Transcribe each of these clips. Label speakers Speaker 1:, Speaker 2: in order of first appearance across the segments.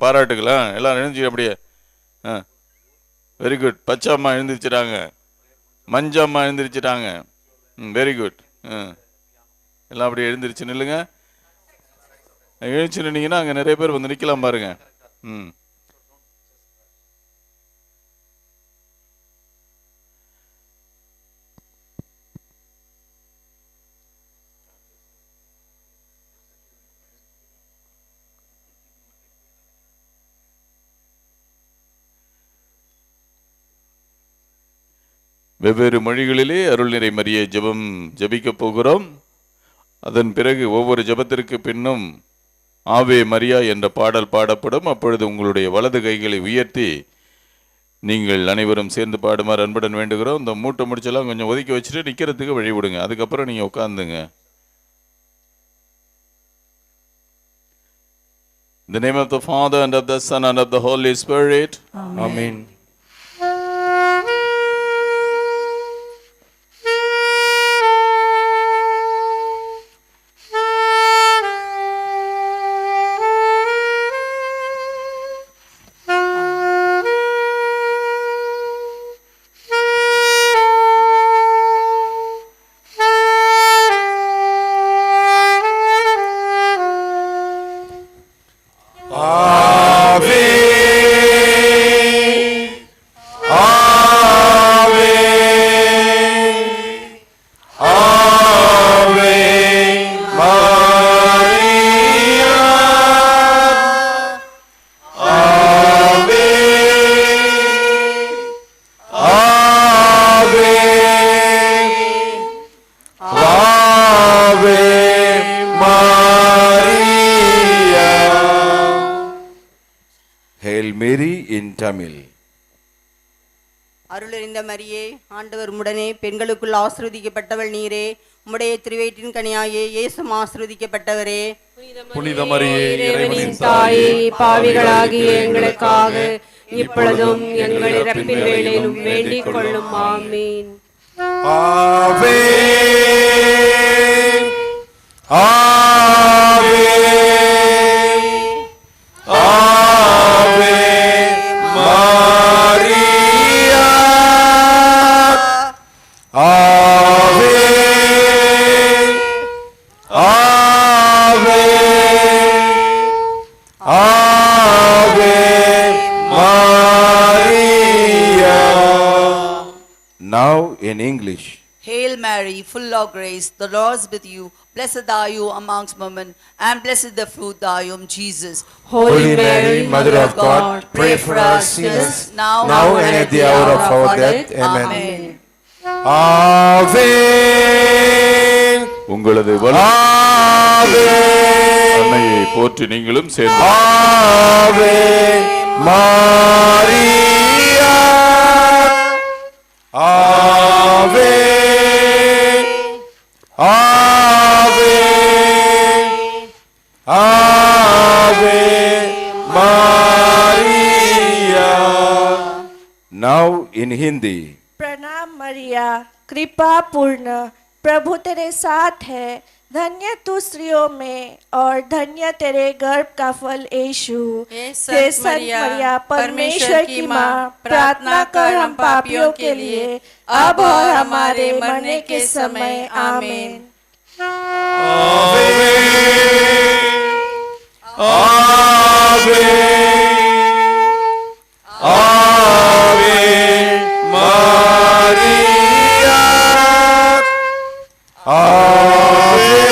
Speaker 1: பாராட்டுக்கலாம். எல்லாம் எழுந்துச்சு அப்படியே. Very good. பச்சை அம்மா எழுந்திரிச்சிட்டாங்க, மஞ்சம்மா எழுந்திரிச்சிட்டாங்க. Very good. எல்லாம் அப்படியே எழுந்திரிச்சு நில்லுங்க. எழுந்துச்சு நின்னீங்கன்னா அங்கே நிறைய பேர் வந்து நிற்கலாம் பாருங்க. வெவ்வேறு மொழிகளிலே அருள் நிறை மரியே ஜெபம் ஜெபிக்க போகிறோம். அதன் பிறகு ஒவ்வொரு ஜெபத்திற்கு பின்னும் ஆவே மரியா என்ற பாடல் பாடப்படும். அப்பொழுது உங்களுடைய வலது கைகளை உயர்த்தி நீங்கள் அனைவரும் சேர்ந்து பாடுமாறு அன்புடன் வேண்டுகிறோம். இந்த மூட்டை முடிச்செல்லாம் கொஞ்சம் ஒதுக்கி வச்சுட்டு நிற்கிறதுக்கு வழி விடுங்க. அதுக்கப்புறம் நீங்கள் உட்காந்துங்க. In the name of the Father and of the Son and of the Holy Spirit. Amen.
Speaker 2: அருளறிந்த மரியே, ஆண்டவர் உம்முடனே, பெண்களுக்குள் ஆசீர்வதிக்கப்பட்டவள் நீரே. உம்முடைய திருவயிற்றின் கனியாகிய இயேசுவும் ஆசீர்வதிக்கப்பட்டவரே.
Speaker 3: புனித மரியே, இறைவனின் தாயே, பாவிகளாகிய எங்களுக்காக இப்பொழுதும் எங்கள் இறப்பின் வேளையிலும் வேண்டிக் கொள்ளும். ஆமீன். ஆவே ஆவே ஆவே மரியா, ஆவே ஆவே ஆவே Maria.
Speaker 4: Now in English.
Speaker 5: Hail Mary, full of grace, the Lord is with you. Blessed are you amongst women, and blessed the fruit of your womb, Jesus.
Speaker 3: Holy Mary, Mother of God, pray for us sinners, now and at the hour of our death. Amen.
Speaker 4: Ave,
Speaker 1: உங்களது அன்னையை போற்றி நீங்களும் சேர்ந்து
Speaker 4: ஆவே மரியா, ஆவே ஆவே ஆவே Maria. Now in Hindi.
Speaker 6: प्रणाम मरिया, कृपा पूर्ण, प्रभु तेरे साथ है, धन्य तू स्त्रियों में और धन्य तेरे गर्भ का फल यीशु। हे संत मरिया, परमेश्वर की माँ, प्रार्थना कर हम पापियों के लिए, अब और हमारे मरने के समय। आमीन।
Speaker 4: आवे आवे आवे मरिया, आवे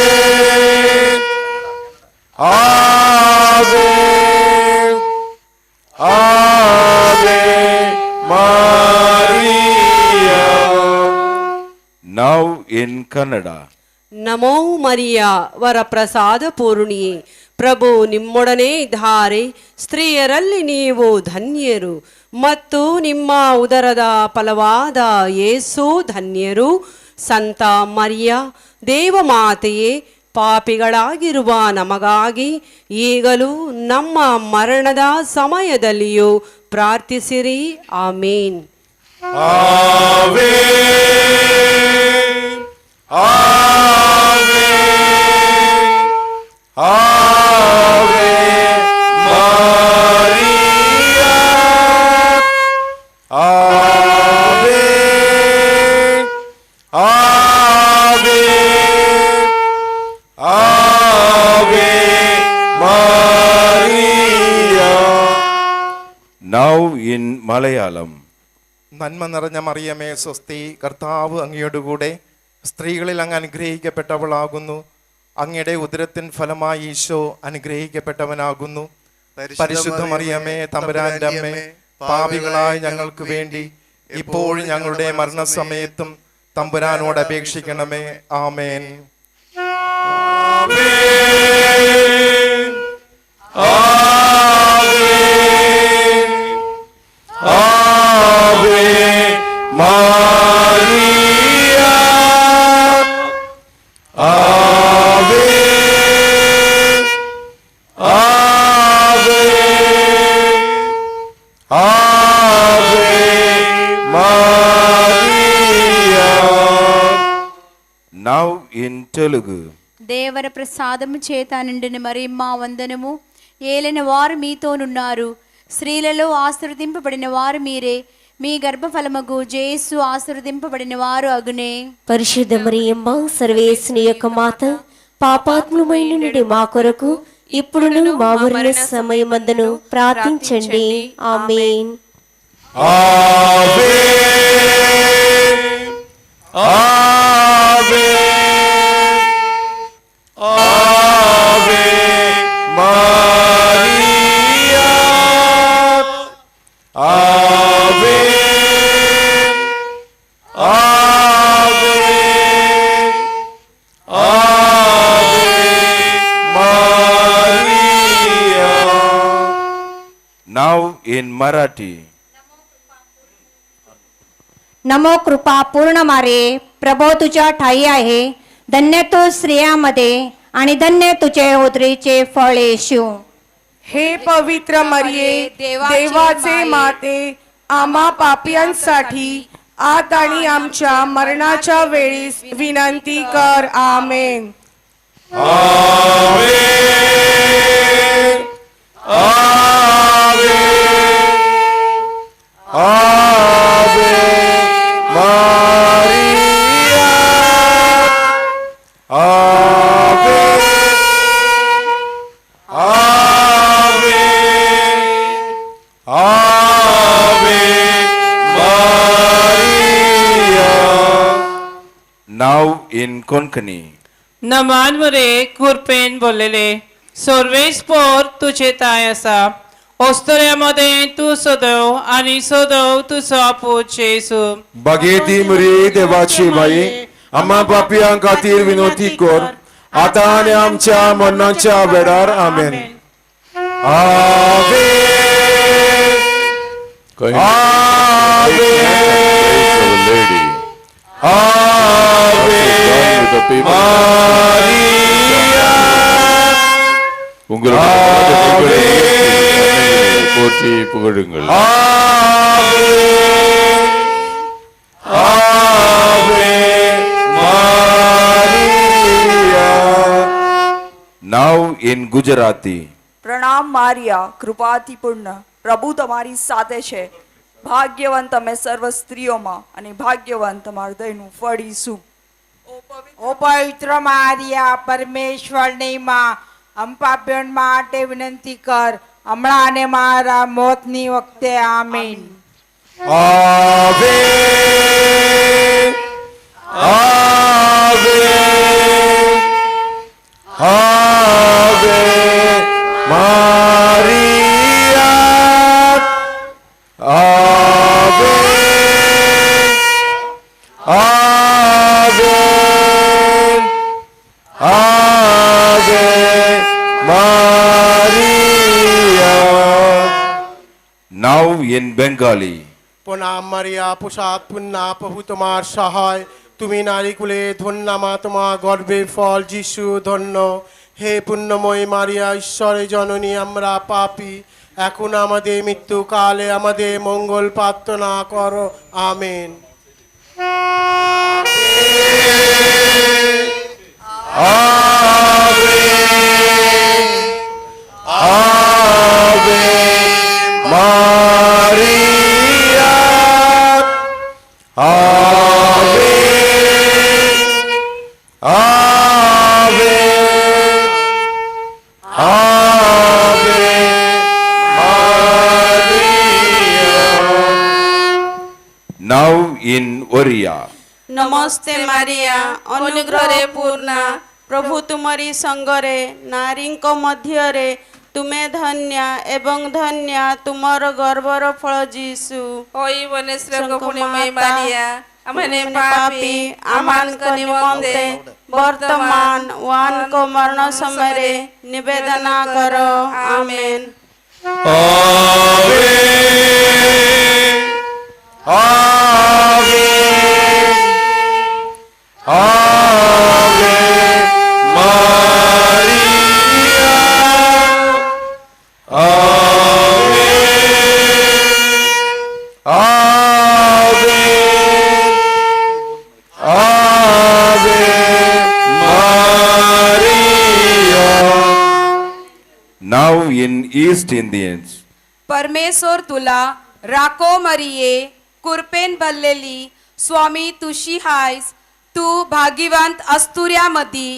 Speaker 4: आवे आवे मरिया. Now in Kannada.
Speaker 7: ನಮೋ ಮರಿಯ ವರಪ್ರಸಾದ ಪೂರ್ಣಿಯೇ, ಪ್ರಭು ನಿಮ್ಮೊಡನೆ ಇದ್ದಾರೆ, ಸ್ತ್ರೀಯರಲ್ಲಿ ನೀವು ಧನ್ಯರು, ಮತ್ತು ನಿಮ್ಮ ಉದರದ ಫಲವಾದ ಯೇಸು ಧನ್ಯರು. ಸಂತ ಮರಿಯ ದೇವಮಾತೆಯೇ, ಪಾಪಿಗಳಾಗಿರುವ ನಮಗಾಗಿ ಈಗಲೂ ನಮ್ಮ ಮರಣದ ಸಮಯದಲ್ಲಿಯೂ ಪ್ರಾರ್ಥಿಸಿರಿ. ಆಮೇನ್.
Speaker 4: ಆವೆ ಆವೆ ಆವೆ in Malayalam.
Speaker 3: നന്മ നിറഞ്ഞ മറിയമേ സ്വസ്തി, കർത്താവ് അങ്ങയോടുകൂടെ സ്ത്രീകളിൽ അങ്ങ് അനുഗ്രഹിക്കപ്പെട്ടവളാകുന്നു. അങ്ങയുടെ ഉദരത്തിൻ ഫലമായി ഈശോ അനുഗ്രഹിക്കപ്പെട്ടവനാകുന്നു. പരിശുദ്ധ മറിയമേ തമ്പുരാന്റെ അമ്മേ, പാപികളായ ഞങ്ങൾക്ക് വേണ്ടി ഇപ്പോഴും ഞങ്ങളുടെ മരണസമയത്തും തമ്പുരാനോട് അപേക്ഷിക്കണമേ. ആമേൻ.
Speaker 4: Now in Telugu.
Speaker 8: దేవర ప్రసాదము చేత నిండిన మరియమ్మ వందనము, ఏలిన వారు మీతోనున్నారు, స్త్రీలలో ఆశీర్వదింపబడిన వారు మీరే, మీ గర్భఫలమగు జేసు ఆశీర్వదింపబడిన వారు అగునే.
Speaker 9: పరిశుద్ధ మరియమ్మ సర్వేశ్వని యొక్క మాత, పాపాత్ములమైన నుండి మా కొరకు ఇప్పుడును మా మరణ సమయమందును ప్రార్థించండి. ఆమేన్.
Speaker 4: Now in Marathi.
Speaker 10: नमो कृपा पूर्ण मारे, प्रभो तुझ्या ठाई आहे, धन्य तू स्त्रियांमध्ये आणि धन्य तुझे उदरीचे फळ येशू.
Speaker 6: हे पवित्र मरिये, देवाचे माते, आम्हा पापियांसाठी आत आणि आमच्या मरणाच्या वेळी विनंती कर. आमेन.
Speaker 4: Now in Konkani.
Speaker 11: नमान मुरे खुरपेन बोललेले, सर्वेस पोर तुझे ताय असा, ओस्तऱ्यामध्ये तू सोदव आणि सोदव तुझा पूत येसू.
Speaker 3: बघेती मुरी देवाची बाई, आम्हा पापियां खातीर विनोती कर, आता आणि आमच्या मरणाच्या वेळार. आमेन. आवे
Speaker 1: Praise our Lady. உங்களுடைய பாதங்களை போற்றி புகழுங்கள்.
Speaker 4: Now in Gujarati.
Speaker 12: પ્રણામ મારિયા, કૃપાથી પૂર્ણ, પ્રભુ તમારી સાથે છે. ભાગ્યવાન તમે સર્વ સ્ત્રીઓમાં અને ભાગ્યવાન તમારા હૃદયનું ફળ ઈસુ.
Speaker 10: ओ पवित्र मारिया, परमेश्वરની માં, हम પાપીઓ માટે વિનંતી કર, હમણાં અને મારા મોતની વખતે. આમીન.
Speaker 3: आवे आवे आवे मारिया, आवे आवे आवे मारिया.
Speaker 4: Now in Bengali.
Speaker 3: প্রণাম মারিয়া, প্রসাদ পুণ্যা, প্রভু তোমার সহায়, তুমি নারী কুলে ধন্য, মা তোমার গর্ভের ফল যিশু ধন্য। হে পুণ্যময়ী মারিয়া, ঈশ্বরের জননী, আমরা পাপী, এখন আমাদের মৃত্যুকালে আমাদের মঙ্গল প্রার্থনা করো। আমেন। আবে আবে মারিয়া, आवे आवे आवे मारिया.
Speaker 4: in Oriya.
Speaker 7: ନମସ୍ତେ ମାରିଆ ଅନୁଗ୍ରହରେ ପୂର୍ଣ୍ଣ ପ୍ରଭୁ ତୁମରି ସଙ୍ଗରେ ନାରୀଙ୍କ ମଧ୍ୟରେ ତୁମେ ଧନ୍ୟ ଏବଂ ଧନ୍ୟ ତୁମର ଗର୍ଭର ଫଳ ଯୀଶୁ।
Speaker 13: ହୋଇ ବନେଶ୍ୱର ଗପୁଣିମୟୀ ମାରିଆ ଆମମାନେ ପାପୀ ଆମମାନଙ୍କ ନିମନ୍ତେ
Speaker 7: ବର୍ତ୍ତମାନ ୱାନଙ୍କ ମରଣ ସମୟରେ ନିବେଦନ କର ଆମେନ୍।
Speaker 4: Now in East Indians.
Speaker 12: परमेश्वर तुला राको मरिये कुरपेन भरलेली स्वामी तुशी हायस तू भाग्यवंत अस्तुर्यामधी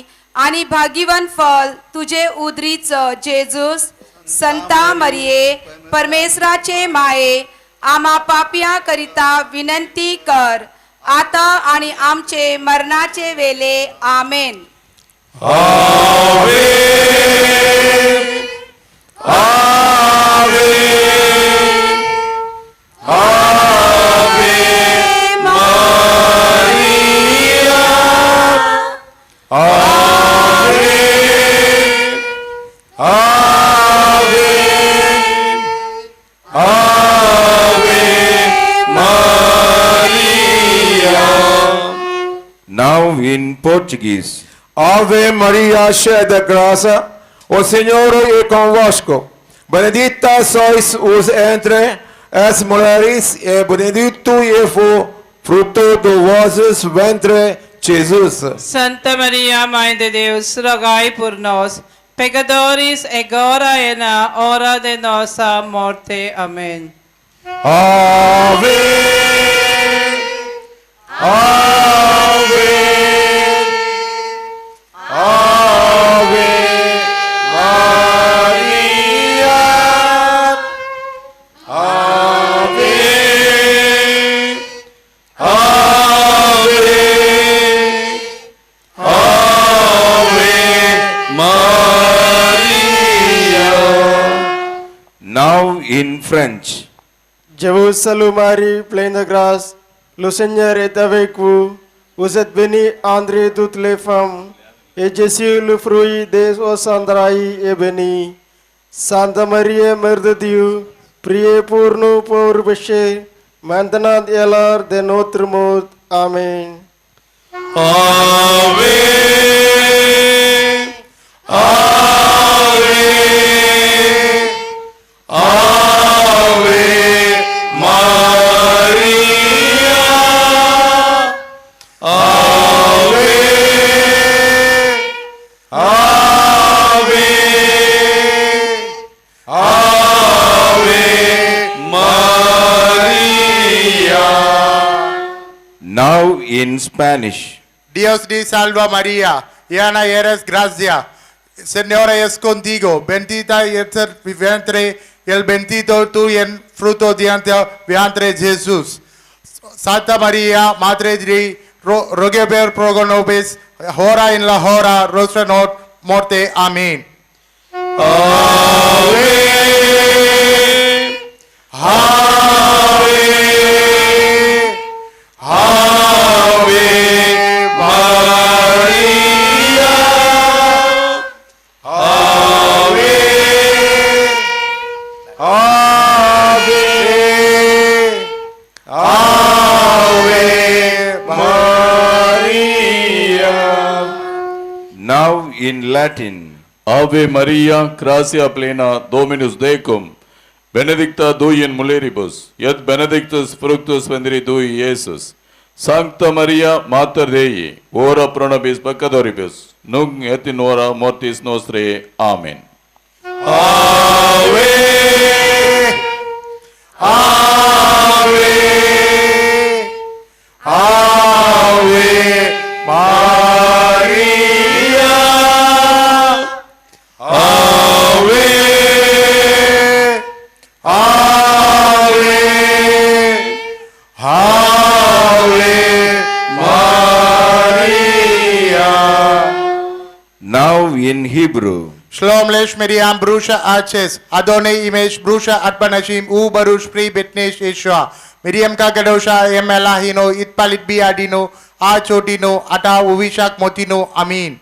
Speaker 12: आणि भाग्यवंत फल तुझे उदरीचं जेजूस संता मरिये परमेश्वराचे माये आम्हा पापिया करिता विनंती कर आता आणि आमचे मरणाचे वेले आमेन।
Speaker 4: Now in Portuguese.
Speaker 14: Ave Maria, cheia de graça, o Senhor é convosco. Benedita sois os entre as mulheres, e benedito é o fruto do vosso ventre, Jesus.
Speaker 11: Santa Maria, Mãe de Deus, rogai por nós, pecadores, agora e na hora de nossa morte. Amém.
Speaker 14: Ave, Ave, Ave Maria, Ave, Ave, Ave Maria.
Speaker 4: Now in French.
Speaker 3: Je vous salue Marie, pleine de grâce. Le Seigneur est avec vous. Vous êtes bénie entre toutes les femmes. Et Jésus, le fruit de vos entrailles, est béni. Sainte Marie, Mère de Dieu, priez pour nous pauvres pécheurs, maintenant et à l'heure de notre mort. Amen.
Speaker 14: Ave, Ave, Ave Maria, Ave, Ave, Ave Maria.
Speaker 4: Now in Spanish.
Speaker 15: Dios te salva María, llena eres gracia. Señor es contigo, bendita es el vientre y el bendito tú en fruto de vientre Jesús. Santa María, Madre de Dios, rogue por nosotros, ahora en la hora de nuestra muerte. Amén.
Speaker 14: Ave, Ave, Ave Maria, Ave, Ave, Ave Maria.
Speaker 4: Now in Latin.
Speaker 1: Ave Maria, gracia plena, Dominus tecum, benedicta tu in mulieribus, et benedictus fructus ventris tui, Iesus. Sancta Maria, Mater Dei, ora pro nobis peccatoribus, nunc et in hora mortis nostrae. Amen.
Speaker 14: Ave, Ave, Ave Maria, Ave, Ave, Ave
Speaker 4: in Hebrew.
Speaker 15: Shalom lesh Miriam Brusha Arches, Adonai Imesh Brusha Atbanashim, U Barush Pri Bitnesh Ishwa, Miriam Ka Gadosha Emelahino, Itpalit Biadino, A Chotino, Ata Uvishak Motino, Amin.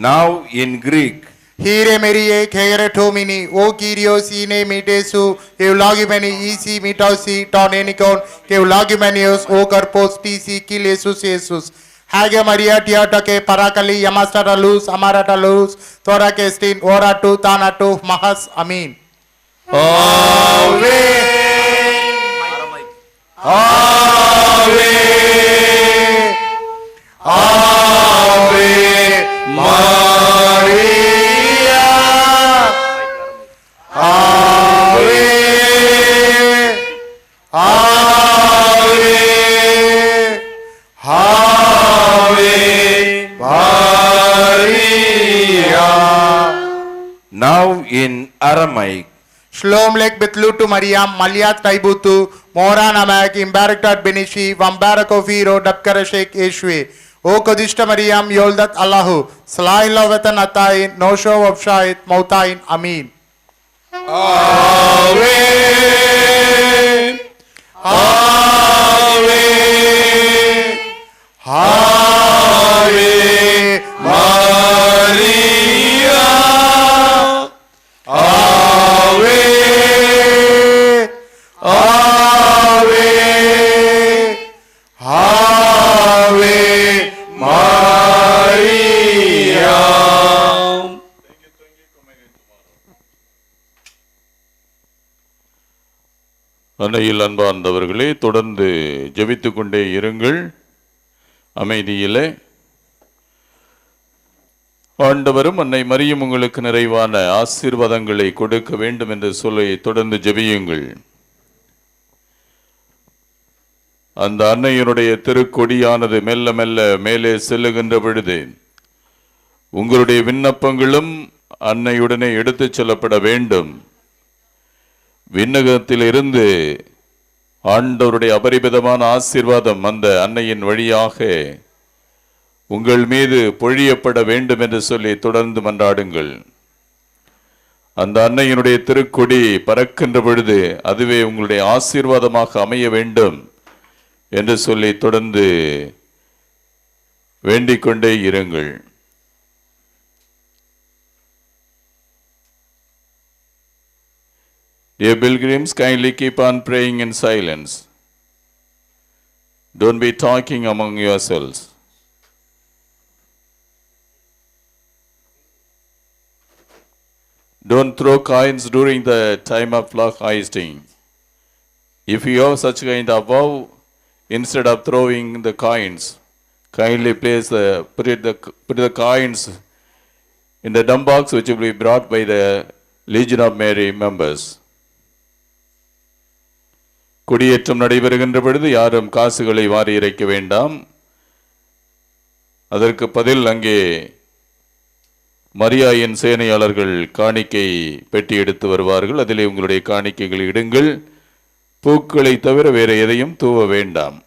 Speaker 4: Now in Greek.
Speaker 15: Hire Marie, Kegere Tomini, O Kyrios, Ine Mitesu, Eulogimeni, Isi Mitosi, Tonenicon, Keulogimenius, O Karpos, Tisi, Kilesus, Jesus. Hage Maria Tiatake, Parakali, Yamastatalus, Amaratalus, Thorakestin, Oratu, Tanatu, Mahas, Amin. Ave, Ave, Ave, Maria, Ave, Ave, Ave, Maria.
Speaker 4: Now in Aramaic.
Speaker 15: Shalom lek Betlutu Mariam, Maliat Taibutu, Moran Amak, Imbaraktat Benishi, Vambarakofiro, Dabkarashek Eshwe. O Kadishta Mariam, Yoldat Allahu, Salaila Vatan Atain, Nosho of Shait, Mautain, Amin. Ave, Ave, Ave, Maria, Ave, Ave, Ave, Maria.
Speaker 1: அன்னையில் அன்பார்ந்தவர்களே, தொடர்ந்து ஜெபித்துக் கொண்டே இருங்கள் அமைதியிலே. ஆண்டவரும் அன்னை மரியும் உங்களுக்கு நிறைவான ஆசீர்வாதங்களை கொடுக்க வேண்டும் என்று சொல்லி தொடர்ந்து ஜெபியுங்கள். அந்த அன்னையினுடைய திருக்கொடியானது மெல்ல மெல்ல மேலே செல்லுகின்ற பொழுது உங்களுடைய விண்ணப்பங்களும் அன்னையுடனே எடுத்துச் செல்லப்பட வேண்டும். விண்ணகத்தில் இருந்து ஆண்டவருடைய அபரிமிதமான ஆசீர்வாதம் அந்த அன்னையின் வழியாக உங்கள் மீது பொழியப்பட வேண்டும் என்று சொல்லி தொடர்ந்து மன்றாடுங்கள். அந்த அன்னையினுடைய திருக்கொடி பறக்கின்ற பொழுது அதுவே உங்களுடைய ஆசீர்வாதமாக அமைய வேண்டும் என்று சொல்லி தொடர்ந்து வேண்டிக் கொண்டே இருங்கள். Dear pilgrims, kindly keep on praying in silence. Don't be talking among yourselves. Don't throw coins during the time of flock hoisting. If you have such kind of vow, instead of throwing the coins, kindly put the coins in the dump box which will be brought by the Legion of Mary members. கொடியேற்றம் நடைபெறுகின்ற பொழுது யாரும் காசுகளை வாரி இறைக்க வேண்டாம். அதற்கு பதில் அங்கே மரியாயின் சேனையாளர்கள் காணிக்கை பெட்டி எடுத்து வருவார்கள். அதிலே உங்களுடைய காணிக்கைகளை இடுங்கள். பூக்களை தவிர வேற எதையும் தூவ வேண்டாம்.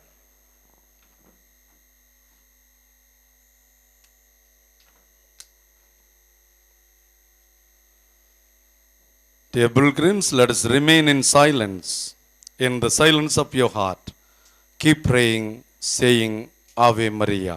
Speaker 16: Dear pilgrims, let us remain in silence, in the silence of your heart. Keep praying, saying Ave Maria.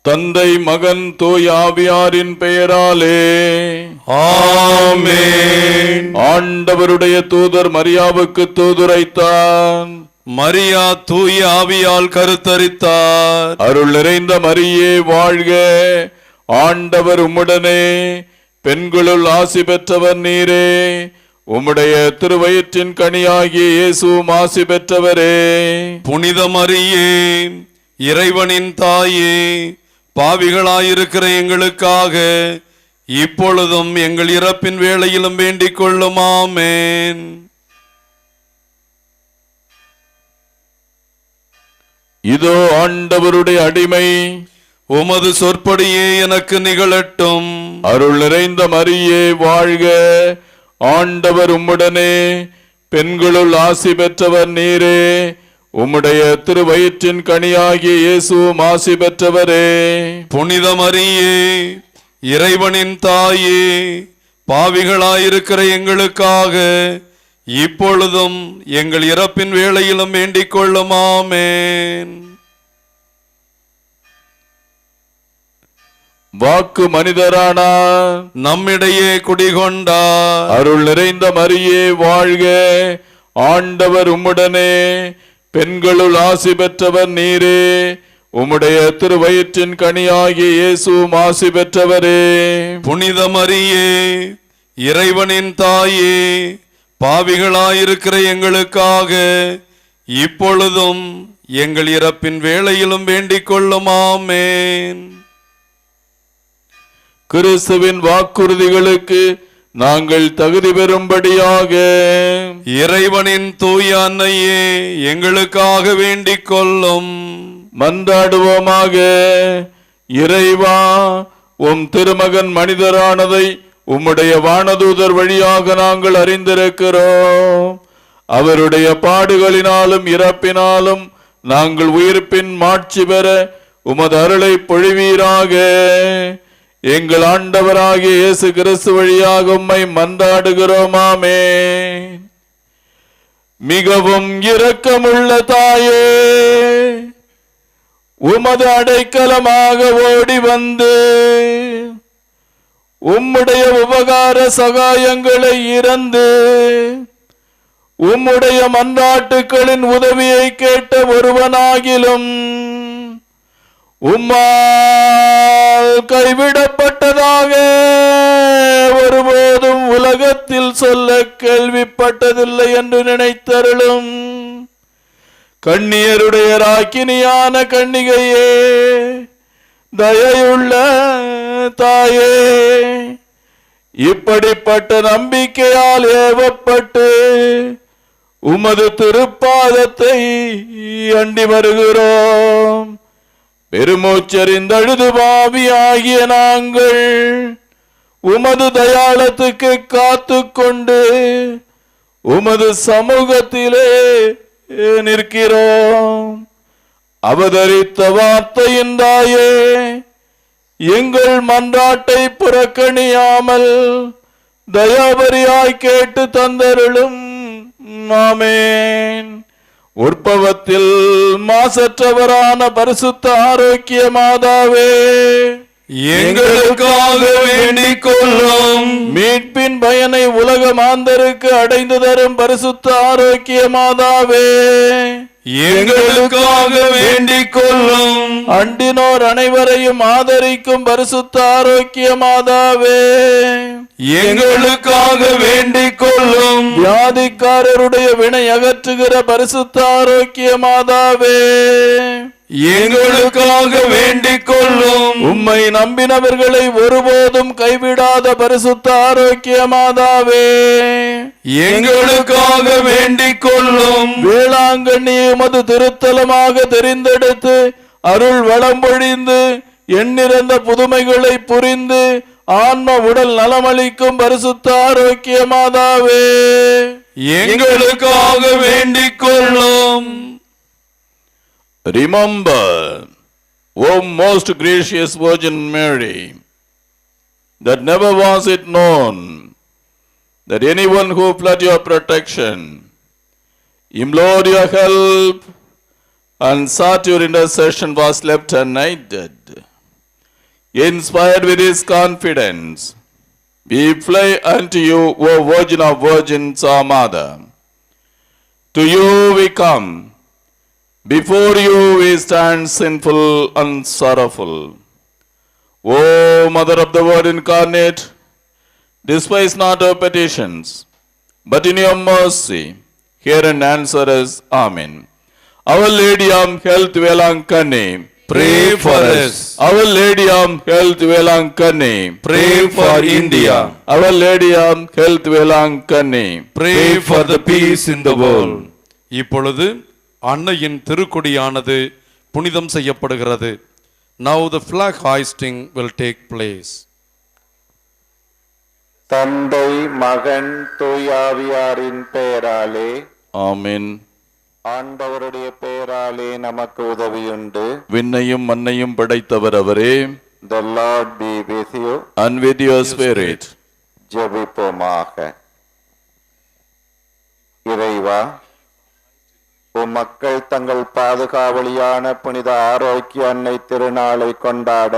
Speaker 1: தந்தை மகன் தூய் ஆவியாரின் பெயராலே
Speaker 16: ஆமென்.
Speaker 1: ஆண்டவருடைய தூதர் மரியாவுக்கு தூதுரைத்தான்.
Speaker 16: மரியா தூய ஆவியால் கருத்தரித்தார்.
Speaker 1: அருள் நிறைந்த மரியே வாழ்க, ஆண்டவர் உம்முடனே, பெண்களுள் ஆசி பெற்றவர் நீரே, உம்முடைய திருவயிற்றின் கனியாகிய இயேசுவும் ஆசி பெற்றவரே.
Speaker 16: புனித மரியே, இறைவனின் தாயே, பாவிகளாயிருக்கிற எங்களுக்காக இப்பொழுதும் எங்கள் இறப்பின் வேளையிலும் வேண்டிக் கொள்ளும். ஆமென்.
Speaker 1: இதோ ஆண்டவருடைய அடிமை,
Speaker 16: உமது சொற்படியே எனக்கு நிகழட்டும்.
Speaker 1: அருள் நிறைந்த மரியே வாழ்க, ஆண்டவர் உம்முடனே, பெண்களுள் ஆசி பெற்றவர் நீரே, உம்முடைய திருவயிற்றின் கனியாகிய இயேசுவும் ஆசி பெற்றவரே.
Speaker 16: புனித மரியே, இறைவனின் தாயே, பாவிகளாயிருக்கிற எங்களுக்காக இப்பொழுதும் எங்கள் இறப்பின் வேளையிலும் வேண்டிக் கொள்ளும். ஆமென்.
Speaker 1: வாக்கு மனிதரானார்,
Speaker 16: நம்மிடையே குடிகொண்டார்.
Speaker 1: அருள் நிறைந்த மரியே வாழ்க, ஆண்டவர் உம்முடனே, பெண்களுள் ஆசி பெற்றவர் நீரே, உம்முடைய திருவயிற்றின் கனியாகிய இயேசுவும் ஆசி பெற்றவரே.
Speaker 16: புனித மரியே, இறைவனின் தாயே, பாவிகளாயிருக்கிற எங்களுக்காக இப்பொழுதும் எங்கள் இறப்பின் வேளையிலும் வேண்டிக் கொள்ளும். ஆமென்.
Speaker 1: கிறிஸ்துவின் வாக்குறுதிகளுக்கு நாங்கள் தகுதி பெறும்படியாக
Speaker 16: இறைவனின் தூய அன்னையே, எங்களுக்காக வேண்டிக் கொள்ளும்.
Speaker 1: மன்றாடுவோமாக. இறைவா, உம் திருமகன் மனிதரானதை உம்முடைய வானதூதர் வழியாக நாங்கள் அறிந்திருக்கிறோம். அவருடைய பாடுகளினாலும் இறப்பினாலும் நாங்கள் உயிர்ப்பின் மாட்சி பெற உமது அருளை பொழிவீராக. எங்கள் ஆண்டவராகிய இயேசு கிறிஸ்து வழியாக உம்மை மன்றாடுகிறோம். ஆமென். மிகவும் இரக்கமுள்ள தாயே, உமது அடைக்கலமாக ஓடி வந்து உம்முடைய உபகார சகாயங்களை இறந்து உம்முடைய மன்றாட்டுக்களின் உதவியை கேட்ட ஒருவனாகிலும் உம்மால் கைவிடப்பட்டதாக ஒருபோதும் உலகத்தில் சொல்ல கேள்விப்பட்டதில்லை என்று நினைத்தருளும். கண்ணியருடைய ராக்கினியான கன்னிகையே, தயையுள்ள தாயே, இப்படிப்பட்ட நம்பிக்கையால் ஏவப்பட்டு உமது திருப்பாதத்தை அண்டி வருகிறோம். பெருமூச்சறிந்தழுது பாவியாகிய நாங்கள் உமது தயாளத்துக்கு காத்து கொண்டு உமது சமூகத்திலே நிற்கிறோம். அவதரித்த வார்த்தையின் தாயே, எங்கள் மன்றாட்டை புறக்கணியாமல் தயாபரியாய் கேட்டு தந்தருளும். ஆமென். உற்பவத்தில் மாசற்றவரான பரிசுத்த ஆரோக்கிய மாதாவே,
Speaker 16: எங்களுக்காக வேண்டிக் கொள்ளும்.
Speaker 1: மீட்பின் பயனை உலக மாந்தருக்கு அடைந்து தரும் பரிசுத்த ஆரோக்கிய மாதாவே,
Speaker 16: எங்களுக்காக வேண்டிக் கொள்ளும்.
Speaker 1: அண்டினோர் அனைவரையும் ஆதரிக்கும் பரிசுத்த ஆரோக்கிய மாதாவே,
Speaker 16: எங்களுக்காக வேண்டிக் கொள்ளும்.
Speaker 1: வியாதிக்காரருடைய வினை அகற்றுகிற பரிசுத்த ஆரோக்கிய மாதாவே,
Speaker 16: எங்களுக்காக வேண்டிக் கொள்ளும்.
Speaker 1: உம்மை நம்பினவர்களை ஒருபோதும் கைவிடாத பரிசுத்த ஆரோக்கிய மாதாவே,
Speaker 16: எங்களுக்காக வேண்டிக் கொள்ளும்.
Speaker 1: வேளாங்கண்ணி உமது திருத்தலமாக தெரிந்தெடுத்து அருள் வளம் பொழிந்து எண்ணிறந்த புதுமைகளை புரிந்து ஆன்ம உடல் நலமளிக்கும் பரிசுத்த ஆரோக்கிய மாதாவே,
Speaker 16: எங்களுக்காக வேண்டிக் கொள்ளும்.
Speaker 1: Remember, O most gracious Virgin Mary, that never was it known that anyone who fled your protection, implored your help, and sought your intercession was left unaided. inspired with his confidence, we fly unto you, O Virgin of Virgins, our Mother. To you we come. Before you we stand sinful and sorrowful. O Mother of the Word incarnate, despise not our petitions, but in your mercy, hear and answer us. Amen. Our Lady of Health, Velankani,
Speaker 16: Pray for us.
Speaker 1: Our Lady of Health, Velankani,
Speaker 16: Pray for India.
Speaker 1: Our Lady of Health, Velankani,
Speaker 16: Pray for the peace in the world. இப்பொழுது அன்னையின் திருக்கொடியானது புனிதம் செய்யப்படுகிறது. Now the flag hoisting will take place.
Speaker 17: தந்தை மகன் தூயாவியாரின் பெயராலே
Speaker 1: ஆமென்.
Speaker 17: ஆண்டவருடைய பெயராலே நமக்கு உதவியுண்டு.
Speaker 1: விண்ணையும் மண்ணையும் படைத்தவர் அவரே.
Speaker 17: The Lord be with you.
Speaker 1: And with your spirit.
Speaker 17: ஜெபிப்போமாக. இறைவா, மக்கள் தங்கள் பாதுகாவலியான புனித ஆரோக்கிய அன்னை திருநாளை கொண்டாட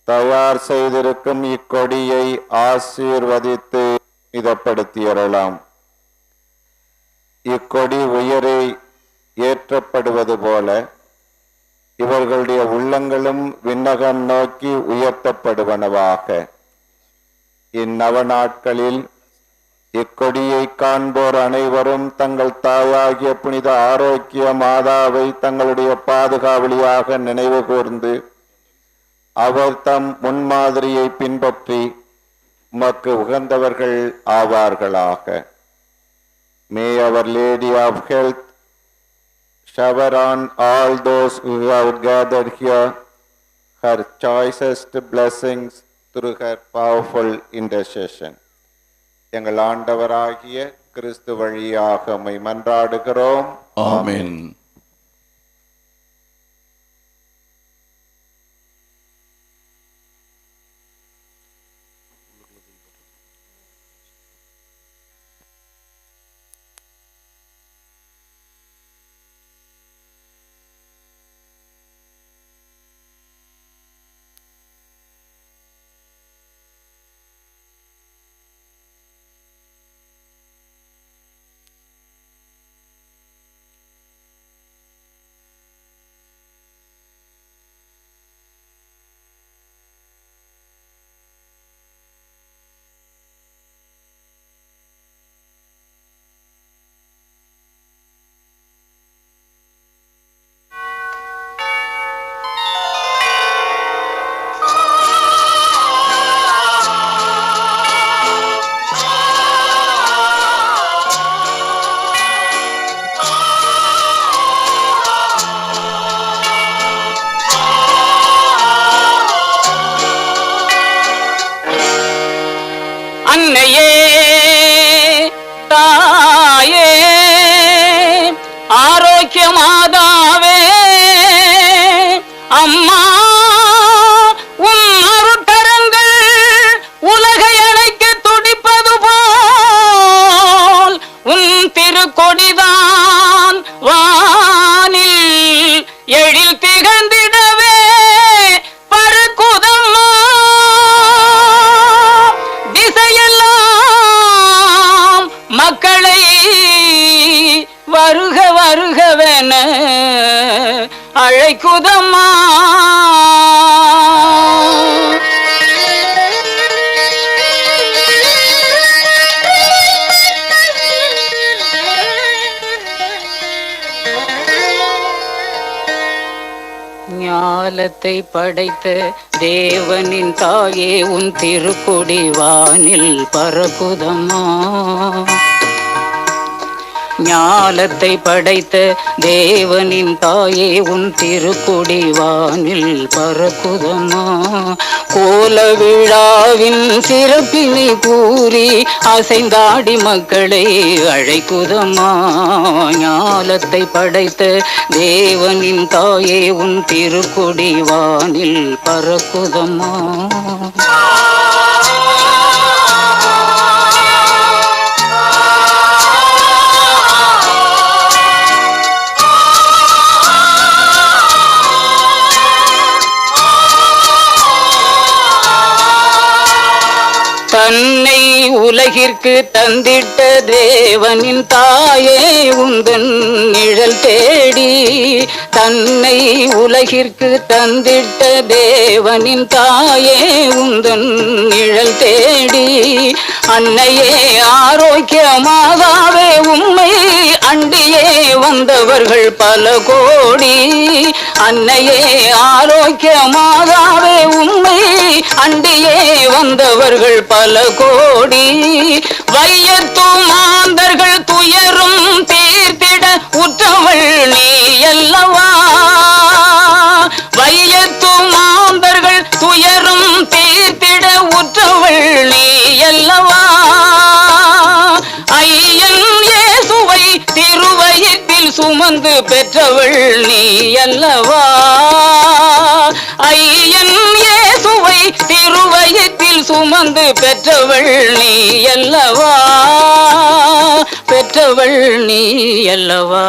Speaker 17: தயார் செய்திருக்கும் இக்கொடியை ஆசீர்வதித்து இதப்படுத்தியறலாம். இக்கொடி உயரே ஏற்றப்படுவது போல இவர்களுடைய உள்ளங்களும் விண்ணகம் நோக்கி உயர்த்தப்படுவனவாக. இந்நவ நாட்களில் இக்கொடியை காண்போர் அனைவரும் தங்கள் தாயாகிய புனித ஆரோக்கிய மாதாவை தங்களுடைய பாதுகாவலியாக நினைவு கூர்ந்து அவர் தம் முன்மாதிரியை பின்பற்றி உமக்கு உகந்தவர்கள் ஆவார்களாக. May Our Lady of Health shower on all those who have gathered here her choicest blessings through her powerful intercession. எங்கள் ஆண்டவராகிய கிறிஸ்து வழியாக உம்மை மன்றாடுகிறோம்.
Speaker 1: ஆமென்.
Speaker 18: அன்னையே தாயே ஆரோக்கிய மாதாவே அம்மா உன் அருட்கரங்கள் உலகை அழைக்க துடிப்பது போல் உன் திருக்கொடிதான் வானில் எழில் திகழ்ந்திடவே பறக்குதம்மா. திசையெல்லாம் மக்களை வருக வருகவென அழைக்குதம்மா. ஞாலத்தை படைத்த தேவனின் தாயே உன் திருக்கொடி வானில் பறக்குதம்மா. ஞாலத்தை படைத்த தேவனின் தாயே உன் திருக்கொடி வானில் பறக்குதம்மா. கோல விழாவின் சிறப்பினை கூறி அசைந்தாடி மக்களை அழைக்குதம்மா. ஞாலத்தை படைத்த தேவனின் தாயே உன் திருக்கொடி வானில் பறக்குதம்மா. உலகிற்கு தந்திட்ட தேவனின் தாயே உந்தன் நிழல் தேடி, தன்னை உலகிற்கு தந்திட்ட தேவனின் தாயே உந்தன் நிழல் தேடி, அன்னையே ஆரோக்கிய மாதாவே உம்மை அண்டியே வந்தவர்கள் பல கோடி, அன்னையே ஆரோக்கிய மாதாவே உம்மை அண்டியே வந்தவர்கள் பல கோடி, வையத்து மாந்தர்கள் துயரும் தீர்த்திட உற்றவள் நீ அல்லவா, வையத்து மாந்தர்கள் துயரும் தீர்த்திட உற்றவள் நீ அல்லவா, ஐயன் இயேசுவை திருவயிற்றில் சுமந்து பெற்றவள் நீ அல்லவா, ஐயன் இயேசுவை திருவயிற்றில் சுமந்து பெற்றவள் நீ அல்லவா, பெற்றவள் நீ அல்லவா,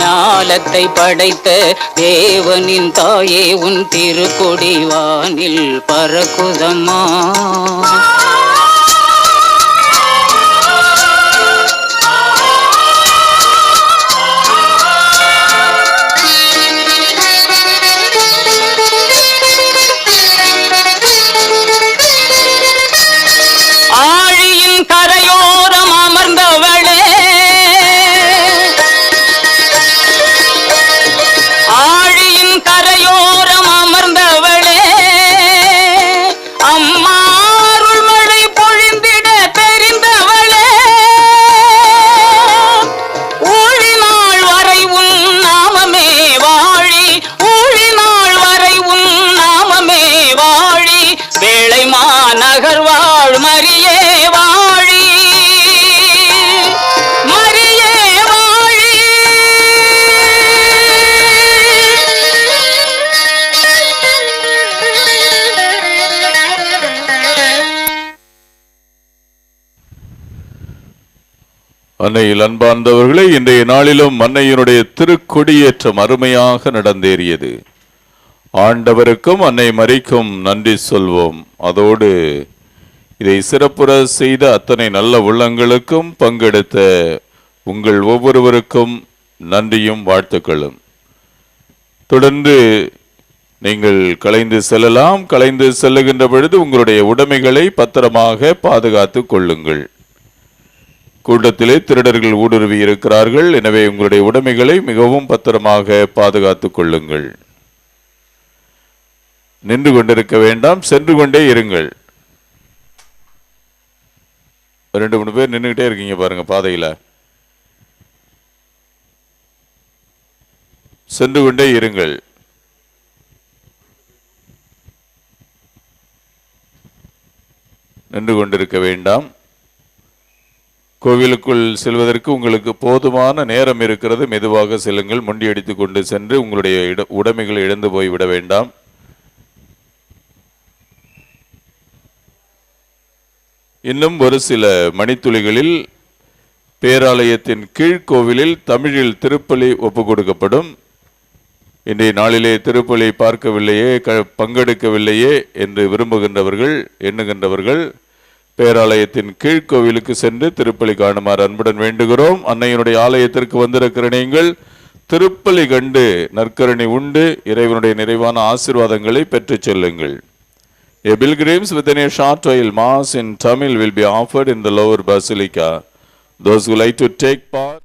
Speaker 18: ஞாலத்தை படைத்த தேவனின் தாயே உன் திருக்கொடி வானில் பறக்குதம்மா. ஆழியின் கரையோரம் அமர்ந்தவளே, ஆழியின் கரையோரம் அமர்ந்தவளே, அம்மா அருள் மழை பொழிந்திட தெரிந்தவளே, ஊழினாள் வரை உன் நாமமே வாழி, ஊழினாள் வரை உன் நாமமே வாழி, வேளை மாநகர் வாழ் மரியே வாழி, மரியே வாழி.
Speaker 1: அன்னையில் அன்பார்ந்தவர்களே, இன்றைய நாளிலும் அன்னையினுடைய திருக்கொடியேற்றம் அருமையாக நடந்தேறியது. ஆண்டவருக்கும் அன்னை மரிக்கும் நன்றி சொல்வோம். அதோடு இதை சிறப்புற செய்த அத்தனை நல்ல உள்ளங்களுக்கும் பங்கெடுத்த உங்கள் ஒவ்வொருவருக்கும் நன்றியும் வாழ்த்துக்களும். தொடர்ந்து நீங்கள் கலைந்து செல்லலாம். கலைந்து செல்லுகின்ற பொழுது உங்களுடைய உடைமைகளை பத்திரமாக பாதுகாத்து கொள்ளுங்கள். கூட்டத்திலே திருடர்கள் ஊடுருவி இருக்கிறார்கள். எனவே உங்களுடைய உடைமைகளை மிகவும் பத்திரமாக பாதுகாத்து கொள்ளுங்கள். நின்று கொண்டிருக்க வேண்டாம், சென்று கொண்டே இருங்கள். 2-3 பேர் நின்றுகிட்டே இருக்கீங்க பாருங்க பாதையில. சென்று கொண்டே இருங்கள். நின்று கொண்டிருக்க வேண்டாம். கோவிலுக்குள் செல்வதற்கு உங்களுக்கு போதுமான நேரம் இருக்கிறது. மெதுவாக செல்லுங்கள். முண்டியடித்து கொண்டு சென்று உங்களுடைய உடைமைகளை இழந்து போய் விட வேண்டாம். இன்னும் ஒரு சில மணித்துளிகளில் பேராலயத்தின் கீழ்கோவிலில் தமிழில் திருப்பலி ஒப்பு கொடுக்கப்படும். இன்றைய நாளிலே திருப்பலி பார்க்கவில்லையே, பங்கெடுக்கவில்லையே என்று விரும்புகின்றவர்கள், எண்ணுகின்றவர்கள் பேராலயத்தின் கீழ்கோவிலுக்கு சென்று திருப்பலி காணுமாறு அன்புடன் வேண்டுகிறோம். அன்னையினுடைய ஆலயத்திற்கு வந்திருக்கிற நீங்கள் திருப்பலி கண்டு நற்கருணை உண்டு இறைவனுடைய நிறைவான ஆசீர்வாதங்களை பெற்றுச் செல்லுங்கள். A pilgrims within a short while Mass in Tamil will be offered in the lower basilica. Those who like to take part